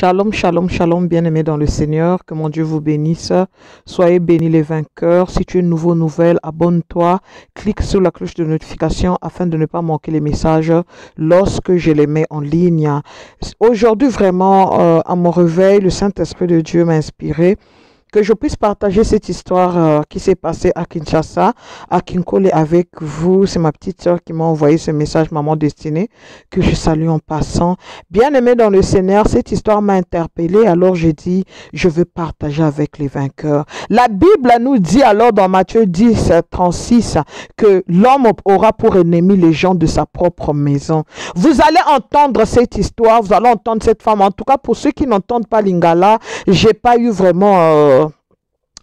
Shalom, shalom, shalom, bien-aimés dans le Seigneur, que mon Dieu vous bénisse. Soyez bénis les vainqueurs. Si tu es une nouvelle, abonne-toi, clique sur la cloche de notification afin de ne pas manquer les messages lorsque je les mets en ligne. Aujourd'hui, vraiment, à mon réveil, le Saint-Esprit de Dieu m'a inspiré que je puisse partager cette histoire qui s'est passée à Kinshasa, à Kinkole avec vous. C'est ma petite soeur qui m'a envoyé ce message, maman destinée, que je salue en passant. Bien aimé dans le Seigneur, cette histoire m'a interpellée, alors j'ai dit, je veux partager avec les vainqueurs. La Bible nous dit alors dans Matthieu 10, 36, que l'homme aura pour ennemi les gens de sa propre maison. Vous allez entendre cette histoire, vous allez entendre cette femme. En tout cas, pour ceux qui n'entendent pas Lingala, j'ai pas eu vraiment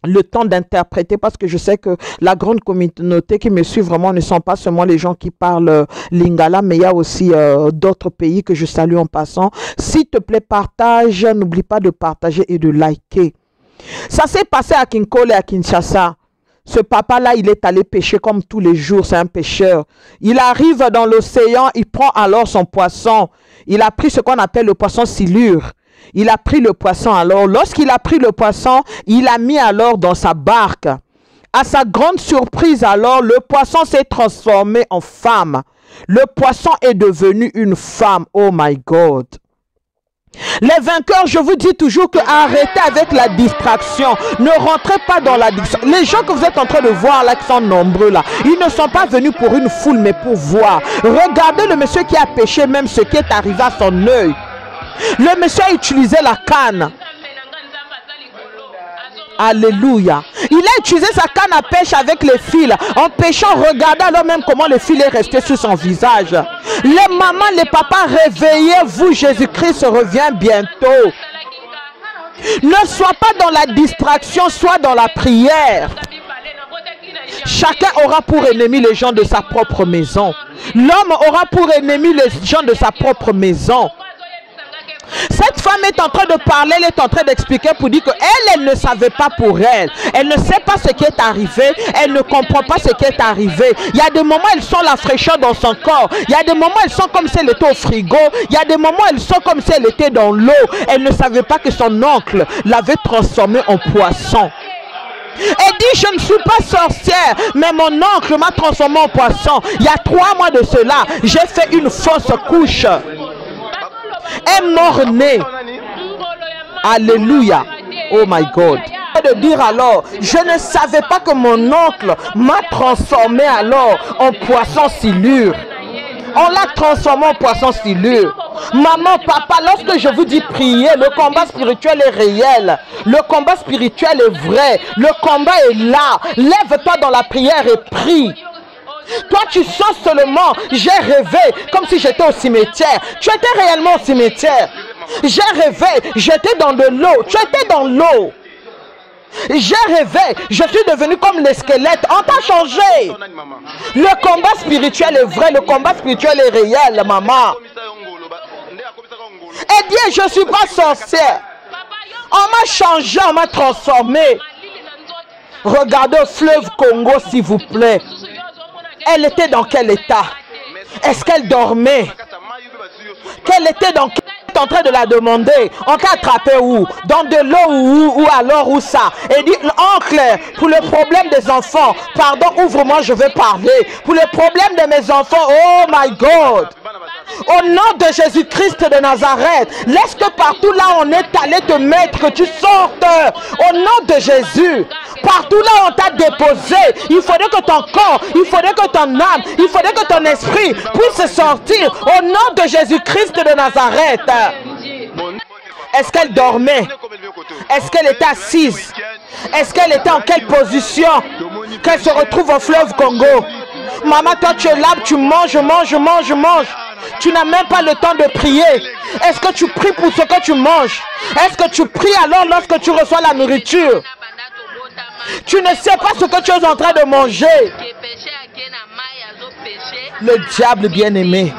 le temps d'interpréter parce que je sais que la grande communauté qui me suit vraiment ne sont pas seulement les gens qui parlent Lingala, mais il y a aussi d'autres pays que je salue en passant. S'il te plaît, partage, n'oublie pas de partager et de liker. Ça s'est passé à Kinkole et à Kinshasa. Ce papa-là, il est allé pêcher comme tous les jours, c'est un pêcheur. Il arrive dans l'océan, il prend alors son poisson. Il a pris ce qu'on appelle le poisson silure. Il a pris le poisson alors. Lorsqu'il a pris le poisson, il a mis alors dans sa barque. À sa grande surprise alors, le poisson s'est transformé en femme. Le poisson est devenu une femme. Oh my God. Les vainqueurs, je vous dis toujours que arrêtez avec la distraction. Ne rentrez pas dans la distraction. Les gens que vous êtes en train de voir là, qui sont nombreux là, ils ne sont pas venus pour une foule, mais pour voir. Regardez le monsieur qui a pêché, même ce qui est arrivé à son œil. Le monsieur a utilisé la canne. Alléluia. Il a utilisé sa canne à pêche avec les fils. En pêchant, regardez alors même comment le fil est resté sur son visage. Les mamans, les papas, réveillez-vous. Jésus-Christ revient bientôt. Ne sois pas dans la distraction, sois dans la prière. Chacun aura pour ennemi les gens de sa propre maison. L'homme aura pour ennemi les gens de sa propre maison. Cette femme est en train de parler, elle est en train d'expliquer pour dire qu'elle ne savait pas pour elle. Elle ne sait pas ce qui est arrivé, elle ne comprend pas ce qui est arrivé. Il y a des moments, elles sont la fraîcheur dans son corps. Il y a des moments, elles sont comme si elle était au frigo. Il y a des moments, elles sont comme si elle était dans l'eau. Elle ne savait pas que son oncle l'avait transformée en poisson. Elle dit, je ne suis pas sorcière, mais mon oncle m'a transformé en poisson. Il y a 3 mois de cela, j'ai fait une fausse couche. Est mort-né. Alléluia. Oh my God. De dire alors, je ne savais pas que mon oncle m'a transformé alors en poisson silure. On l'a transformé en poisson silure. Maman, papa, lorsque je vous dis prier, le combat spirituel est réel. Le combat spirituel est vrai. Le combat est là. Lève-toi dans la prière et prie. Toi, tu sens seulement, j'ai rêvé comme si j'étais au cimetière. Tu étais réellement au cimetière. J'ai rêvé, j'étais dans de l'eau. Tu étais dans l'eau. J'ai rêvé, je suis devenu comme les squelettes. On t'a changé. Le combat spirituel est vrai, le combat spirituel est réel, maman. Eh bien, je ne suis pas sorcière. On m'a changé, on m'a transformé. Regardez au fleuve Congo, s'il vous plaît. Elle était dans quel état? Est-ce qu'elle dormait? Qu'elle était dans quel état? En train de la demander. On t'a attrapé où? Dans de l'eau ou alors où ça? Et dit, oncle, pour le problème des enfants, pardon, ouvre-moi, je vais parler. Pour le problème de mes enfants, oh my God. Au nom de Jésus-Christ de Nazareth, laisse que partout là on est allé te mettre, que tu sortes. Au nom de Jésus. Partout là on t'a déposé, il faudrait que ton corps, il faudrait que ton âme, il faudrait que ton esprit puisse sortir au nom de Jésus-Christ de Nazareth. Est-ce qu'elle dormait? Est-ce qu'elle était assise? Est-ce qu'elle était en quelle position? Qu'elle se retrouve au fleuve Congo? Maman, toi tu es là, tu manges. Tu n'as même pas le temps de prier. Est-ce que tu pries pour ce que tu manges? Est-ce que tu pries alors lorsque tu reçois la nourriture? Tu ne sais pas ce que tu es en train de manger. Le diable bien-aimé,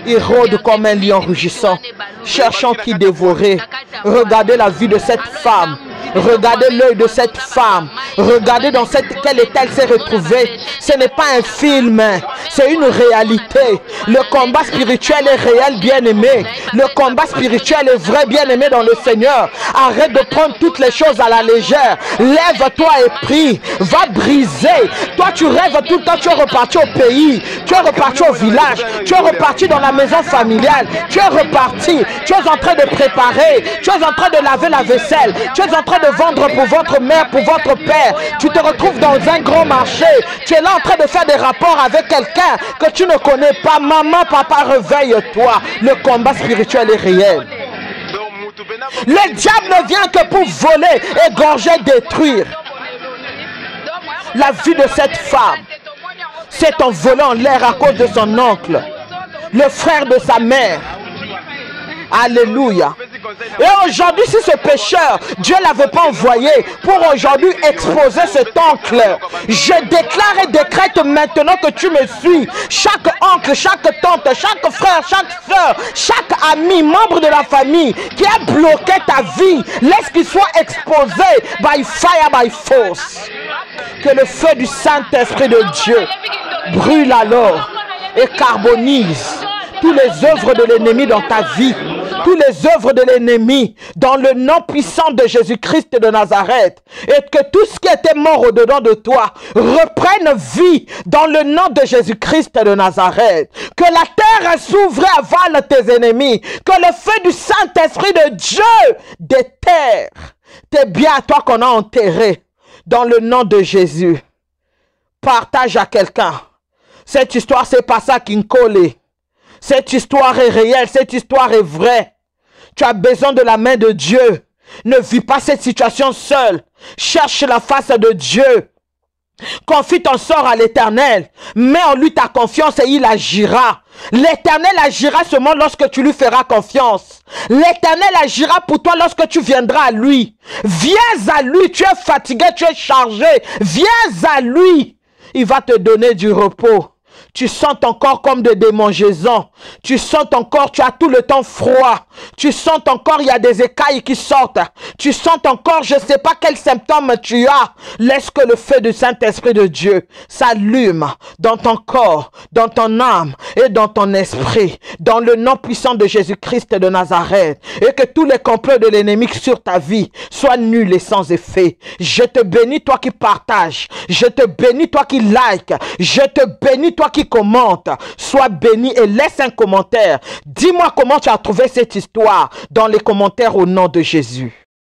il rôde comme un lion rugissant, cherchant qui dévorer. Regardez la vie de cette femme. Regardez l'œil de cette femme. Regardez dans quel état elle s'est retrouvée. Ce n'est pas un film, c'est une réalité. Le combat spirituel est réel, bien-aimé. Le combat spirituel est vrai, bien-aimé dans le Seigneur. Arrête de prendre toutes les choses à la légère. Lève-toi et prie. Va briser. Toi, tu rêves tout le temps, tu es reparti au pays. Tu es reparti au village. Tu es reparti dans la maison familiale. Tu es reparti. Tu es en train de préparer. Tu es en train de laver la vaisselle. Tu es en train de vendre pour votre mère, pour votre père. Tu te retrouves dans un grand marché. Tu es là en train de faire des rapports avec quelqu'un que tu ne connais pas. Maman, papa, réveille-toi. Le combat spirituel est réel. Le diable ne vient que pour voler, égorger, détruire. La vie de cette femme s'est envolée en l'air à cause de son oncle, le frère de sa mère. Alléluia. Et aujourd'hui, si ce pécheur, Dieu ne l'avait pas envoyé pour aujourd'hui exposer cet oncle, je déclare et décrète maintenant que tu me suis. Chaque oncle, chaque tante, chaque frère, chaque soeur, chaque ami, membre de la famille qui a bloqué ta vie, laisse qu'il soit exposé by fire, by force. Que le feu du Saint-Esprit de Dieu brûle alors et carbonise toutes les œuvres de l'ennemi dans ta vie, toutes les œuvres de l'ennemi dans le nom puissant de Jésus-Christ de Nazareth, et que tout ce qui était mort au-dedans de toi reprenne vie dans le nom de Jésus-Christ de Nazareth. Que la terre s'ouvre et avale tes ennemis, que le feu du Saint-Esprit de Dieu déterre tes biens à toi qu'on a enterrés dans le nom de Jésus. Partage à quelqu'un. Cette histoire s'est passée à Kinkole. Cette histoire est réelle, cette histoire est vraie. Tu as besoin de la main de Dieu. Ne vis pas cette situation seule. Cherche la face de Dieu. Confie ton sort à l'Éternel. Mets en lui ta confiance et il agira. L'Éternel agira seulement lorsque tu lui feras confiance. L'Éternel agira pour toi lorsque tu viendras à lui. Viens à lui. Tu es fatigué, tu es chargé. Viens à lui. Il va te donner du repos. Tu sens encore comme des démangeaisons. Tu sens encore, tu as tout le temps froid. Tu sens encore, il y a des écailles qui sortent. Tu sens encore, je ne sais pas quels symptômes tu as. Laisse que le feu du Saint-Esprit de Dieu s'allume dans ton corps, dans ton âme et dans ton esprit. Dans le nom puissant de Jésus-Christ de Nazareth. Et que tous les complots de l'ennemi sur ta vie soient nuls et sans effet. Je te bénis, toi qui partages. Je te bénis, toi qui like. Je te bénis, toi qui commente. Sois béni et laisse un commentaire. Dis-moi comment tu as trouvé cette histoire dans les commentaires au nom de Jésus.